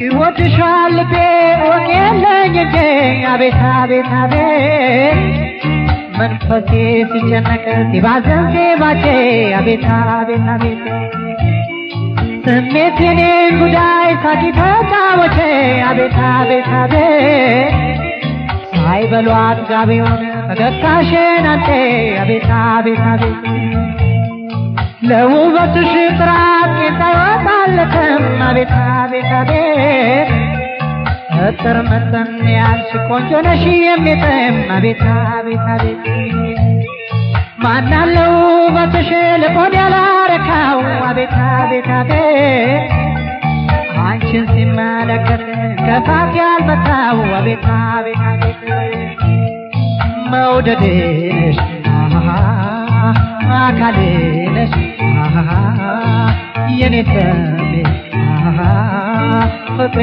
ይወድሻል ልቤ ወቄለኝ እንጂ አቤት አቤት አቤት መንፈሴ ሲጨነቅ ሲባዘን ሲባቼ አቤት አቤት አቤት ስሜት የኔን ጉዳይ ሳቂ ተጫወቼ አቤት አቤት አቤት ሳይበሉ አጥጋቢውን ፈገግታሽን አንቴ አቤት አቤት አቤት ለውበትሽ ጥራት ጌታ ይወጣለትም አቤት አቤት አቤት እጥር መጠን ያልሽ ቆንጆ ነሽ የሚጥም አቤት አቤት አቤት ማናለው ውበትሽ ልቦን ያላረካው አቤት አቤት አቤት አንቺን ሲመለከት ከፋት ያልመታው አቤት አቤት አቤት መውደዴ ነሽ አካሌ ነሽ የኔ ስሜት ፍቅሬ